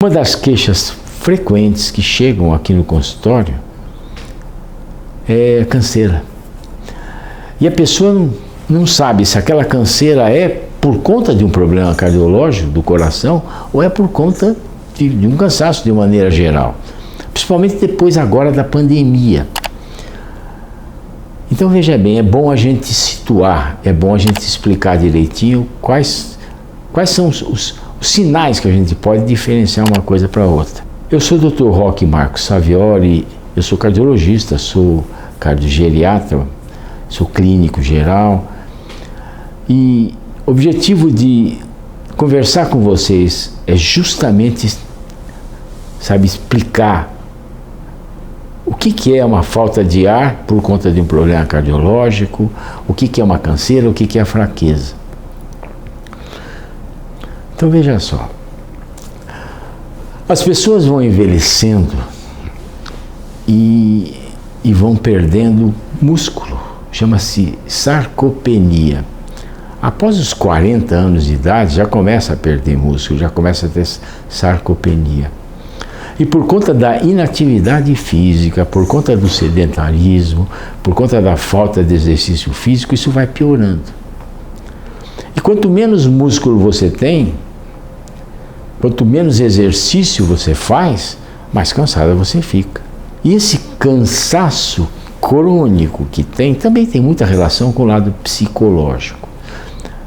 Uma das queixas frequentes que chegam aqui no consultório é canseira. E a pessoa não sabe se aquela canseira é por conta de um problema cardiológico do coração ou é por conta de um cansaço de maneira geral. Principalmente depois agora da pandemia. Então veja bem, é bom a gente situar, é bom a gente explicar direitinho quais são os sinais que a gente pode diferenciar uma coisa para outra. Eu sou o Dr. Roque Marcos Savioli, eu sou cardiologista, sou cardiogeriatra, sou clínico geral e o objetivo de conversar com vocês é justamente, explicar o que é uma falta de ar por conta de um problema cardiológico, o que é uma canseira, o que é a fraqueza. Então veja só, as pessoas vão envelhecendo e vão perdendo músculo, chama-se sarcopenia. Após os 40 anos de idade já começa a perder músculo, já começa a ter sarcopenia. E por conta da inatividade física, por conta do sedentarismo, por conta da falta de exercício físico, isso vai piorando. E quanto menos músculo você tem, quanto menos exercício você faz, mais cansado você fica. E esse cansaço crônico que tem, também tem muita relação com o lado psicológico.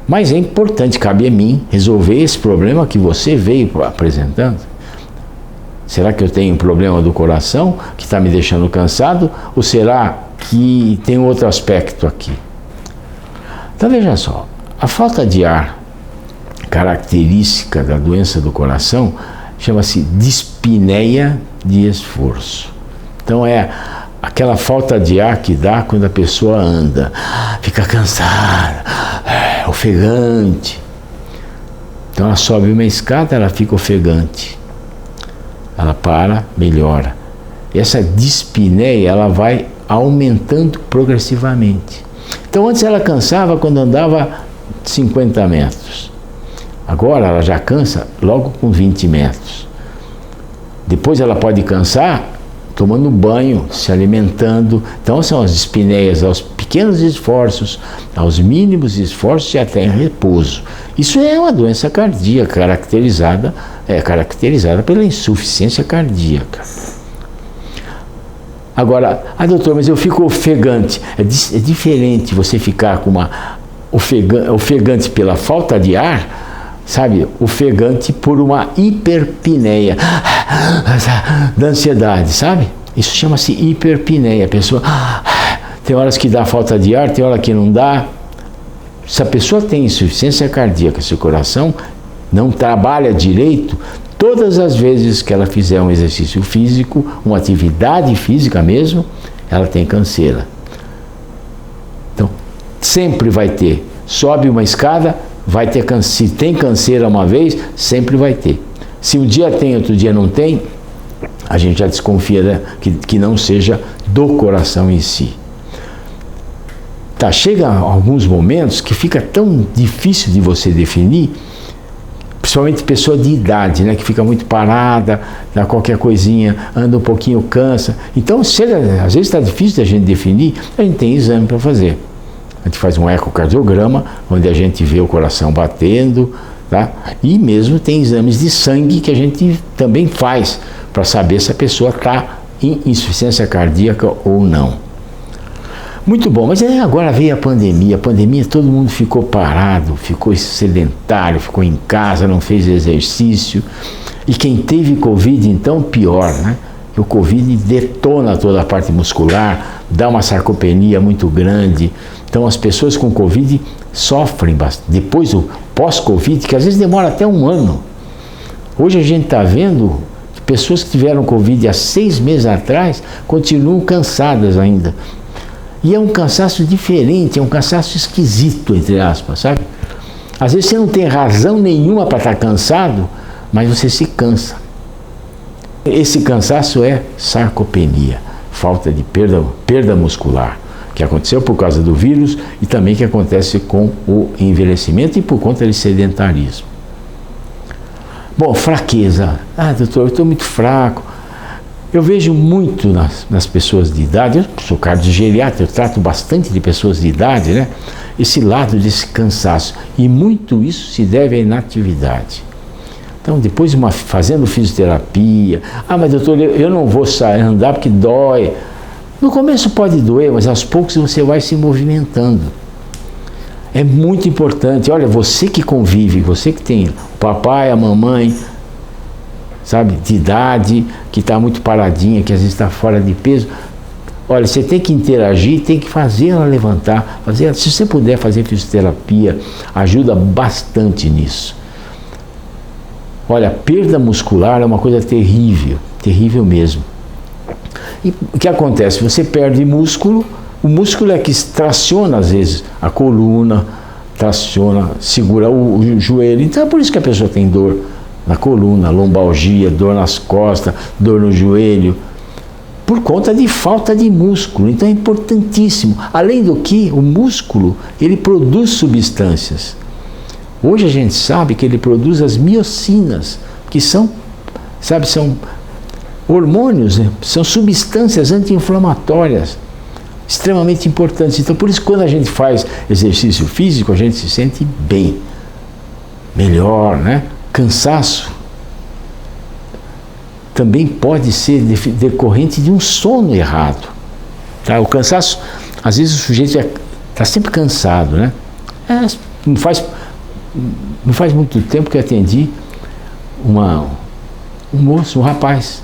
Mas é importante, cabe a mim, resolver esse problema que você veio apresentando. Será que eu tenho um problema do coração que está me deixando cansado? Ou será que tem outro aspecto aqui? Então veja só, a falta de ar característica da doença do coração chama-se dispneia de esforço. Então é aquela falta de ar que dá quando a pessoa anda, fica cansada, ofegante. Então ela sobe uma escada, ela fica ofegante. Ela para, melhora. E essa dispneia, ela vai aumentando progressivamente. Então antes ela cansava quando andava 50 metros. Agora ela já cansa logo com 20 metros. Depois ela pode cansar tomando banho, se alimentando. Então são as dispneias aos pequenos esforços, aos mínimos esforços e até em repouso. Isso é uma doença cardíaca caracterizada pela insuficiência cardíaca. Agora, doutor, mas eu fico ofegante. É diferente você ficar com uma ofegante pela falta de ar, ofegante por uma hiperpneia da ansiedade, Isso chama-se hiperpneia. A pessoa tem horas que dá falta de ar, tem hora que não dá. Se a pessoa tem insuficiência cardíaca, se o coração não trabalha direito, todas as vezes que ela fizer um exercício físico, uma atividade física mesmo, ela tem canseira. Então, sempre vai ter. Sobe uma escada, vai ter canseira. Se tem canseira uma vez, sempre vai ter. Se um dia tem, outro dia não tem, a gente já desconfia que não seja do coração em si. Chega alguns momentos que fica tão difícil de você definir, principalmente pessoa de idade, que fica muito parada, dá qualquer coisinha, anda um pouquinho, cansa. Então, às vezes está difícil de a gente definir, a gente tem exame para fazer. A gente faz um ecocardiograma, onde a gente vê o coração batendo, E mesmo tem exames de sangue que a gente também faz, para saber se a pessoa está em insuficiência cardíaca ou não. Muito bom, mas agora veio a pandemia, todo mundo ficou parado, ficou sedentário, ficou em casa, não fez exercício. E quem teve Covid, então, pior, O Covid detona toda a parte muscular, dá uma sarcopenia muito grande. Então as pessoas com Covid sofrem bastante. Depois o pós-Covid, que às vezes demora até um ano. Hoje a gente está vendo que pessoas que tiveram Covid há 6 meses atrás continuam cansadas ainda. E é um cansaço diferente, é um cansaço esquisito, entre aspas, Às vezes você não tem razão nenhuma para estar cansado, mas você se cansa. Esse cansaço é sarcopenia, falta de perda muscular, que aconteceu por causa do vírus e também que acontece com o envelhecimento e por conta de sedentarismo. Bom, fraqueza. Ah, doutor, eu estou muito fraco. Eu vejo muito nas pessoas de idade, eu sou cardiogeriatra, eu trato bastante de pessoas de idade, né? Esse lado desse cansaço. E muito isso se deve à inatividade. Então, depois fazendo fisioterapia, mas doutor, eu não vou sair andar porque dói. No começo pode doer, mas aos poucos você vai se movimentando. É muito importante. Olha, você que convive, você que tem o papai, a mamãe, sabe, de idade, que está muito paradinha, que às vezes está fora de peso. Olha, você tem que interagir, tem que fazer ela levantar. Se você puder fazer fisioterapia, ajuda bastante nisso. Olha, perda muscular é uma coisa terrível, terrível mesmo. E o que acontece? Você perde músculo, o músculo é que traciona às vezes a coluna, traciona, segura o joelho. Então é por isso que a pessoa tem dor na coluna, lombalgia, dor nas costas, dor no joelho, por conta de falta de músculo. Então é importantíssimo. Além do que, o músculo, ele produz substâncias. Hoje a gente sabe que ele produz as miocinas, que são, sabe, são hormônios, né? São substâncias anti-inflamatórias, extremamente importantes. Então, por isso, quando a gente faz exercício físico, a gente se sente bem, melhor, né? Cansaço também pode ser decorrente de um sono errado. Tá? O cansaço, às vezes o sujeito está sempre cansado, né? Não faz muito tempo que atendi um moço, um rapaz,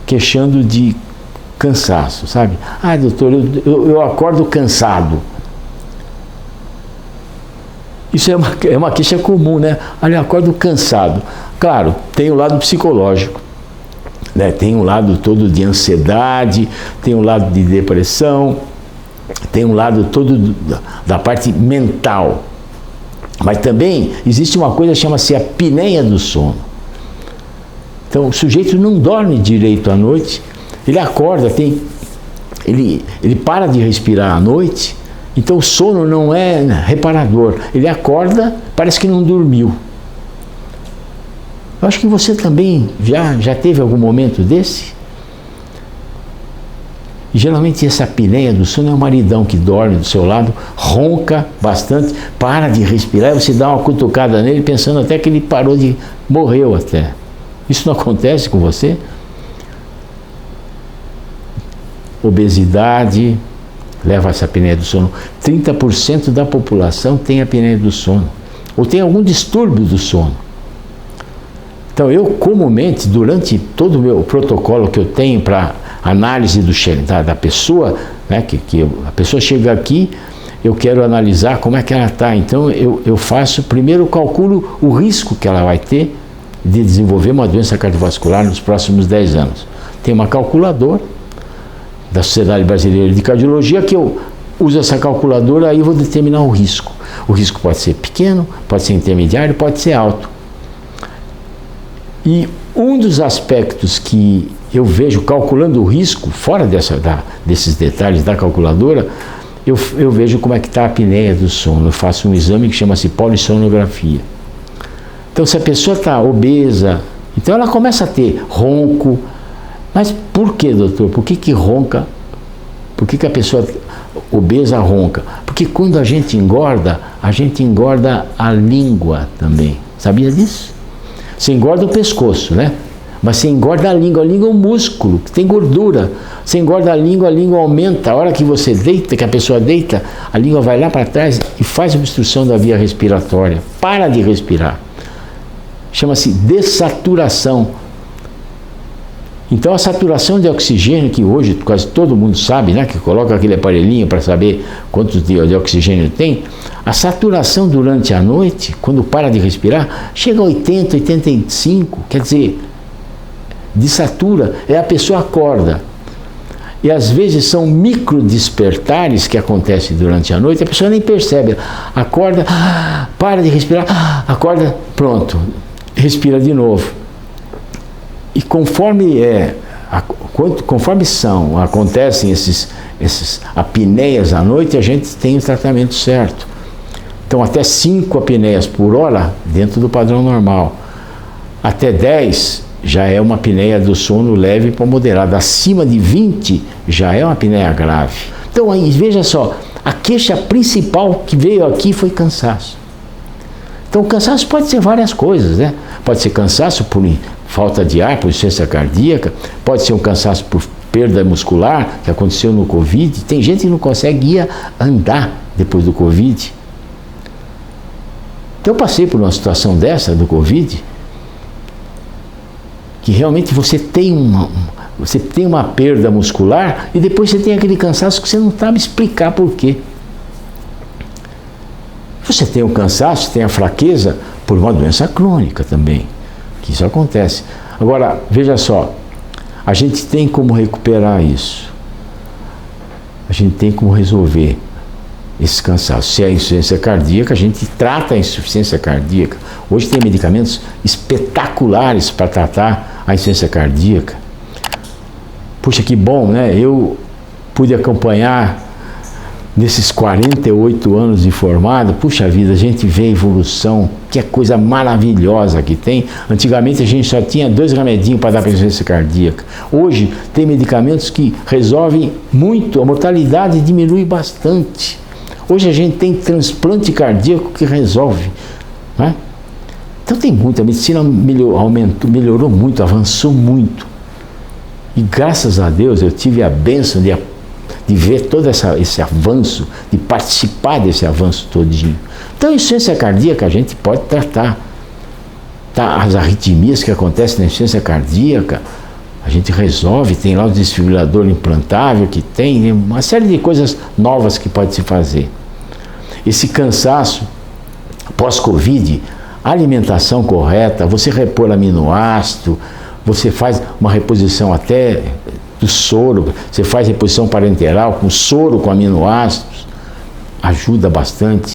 queixando de cansaço, sabe? Doutor, eu acordo cansado. Isso é uma queixa comum, né? Olha, eu acordo cansado. Claro, tem o lado psicológico, né? Tem um lado todo de ansiedade, tem um lado de depressão, tem um lado todo da parte mental. Mas também existe uma coisa que chama-se a apneia do sono. Então o sujeito não dorme direito à noite, ele acorda, ele para de respirar à noite, então o sono não é reparador. Ele acorda, parece que não dormiu. Eu acho que você também já teve algum momento desse? E geralmente essa apneia do sono é o maridão que dorme do seu lado, ronca bastante, para de respirar, e você dá uma cutucada nele pensando até que ele morreu até. Isso não acontece com você? Obesidade leva a essa apneia do sono. 30% da população tem apneia do sono, ou tem algum distúrbio do sono. Então eu comumente, durante todo o meu protocolo que eu tenho para análise da pessoa, né, a pessoa chega aqui, eu quero analisar como é que ela está. Então eu faço, primeiro eu calculo o risco que ela vai ter de desenvolver uma doença cardiovascular nos próximos 10 anos. Tem uma calculadora da Sociedade Brasileira de Cardiologia que eu uso essa calculadora, aí eu vou determinar o risco. O risco pode ser pequeno, pode ser intermediário, pode ser alto. E um dos aspectos que eu vejo calculando o risco, fora desses detalhes da calculadora, eu vejo como é que está a apneia do sono. Eu faço um exame que chama-se polissonografia. Então, se a pessoa está obesa, então ela começa a ter ronco. Mas por que, doutor? Por que ronca? Por que a pessoa obesa ronca? Porque quando a gente engorda a língua também. Sabia disso? Você engorda o pescoço, né? Mas você engorda a língua é um músculo, que tem gordura. Você engorda a língua aumenta. A hora que você deita, que a pessoa deita, a língua vai lá para trás e faz obstrução da via respiratória. Para de respirar. Chama-se dessaturação. Então a saturação de oxigênio, que hoje quase todo mundo sabe, né? Que coloca aquele aparelhinho para saber quantos de oxigênio tem, a saturação durante a noite, quando para de respirar, chega a 80, 85, quer dizer, desatura, a pessoa acorda. E às vezes são micro despertares que acontecem durante a noite, a pessoa nem percebe, acorda, para de respirar, acorda, pronto, respira de novo. E conforme acontecem esses apneias à noite, a gente tem o tratamento certo. Então até 5 apneias por hora dentro do padrão normal. Até 10 já é uma apneia do sono leve para moderada. Acima de 20 já é uma apneia grave. Então aí, veja só, a queixa principal que veio aqui foi cansaço. Então o cansaço pode ser várias coisas, né? Pode ser cansaço por falta de ar, por insuficiência cardíaca, pode ser um cansaço por perda muscular, que aconteceu no Covid. Tem gente que não consegue andar depois do Covid. Então eu passei por uma situação dessa do Covid, que realmente você tem uma perda muscular e depois você tem aquele cansaço que você não sabe explicar por quê. Você tem o cansaço, tem a fraqueza por uma doença crônica também, que isso acontece. Agora, veja só, a gente tem como recuperar isso. A gente tem como resolver esse cansaço. Se é insuficiência cardíaca, a gente trata a insuficiência cardíaca. Hoje tem medicamentos espetaculares para tratar a insuficiência cardíaca. Puxa, que bom, né? Eu pude acompanhar nesses 48 anos de formado. Puxa vida, a gente vê a evolução, que é coisa maravilhosa que tem. Antigamente a gente só tinha 2 remedinhos para dar para a insuficiência cardíaca. Hoje tem medicamentos que resolvem muito, a mortalidade diminui bastante. Hoje a gente tem transplante cardíaco que resolve, né? Então tem muito, a medicina melhorou muito, avançou muito. E graças a Deus eu tive a bênção de ver todo esse avanço, de participar desse avanço todinho. Então a insuficiência cardíaca a gente pode tratar. Tá? As arritmias que acontecem na insuficiência cardíaca, a gente resolve, tem lá o desfibrilador implantável que tem uma série de coisas novas que pode se fazer. Esse cansaço pós-Covid, alimentação correta, você repor aminoácido, você faz uma reposição até do soro, você faz reposição parenteral com soro, com aminoácidos, ajuda bastante.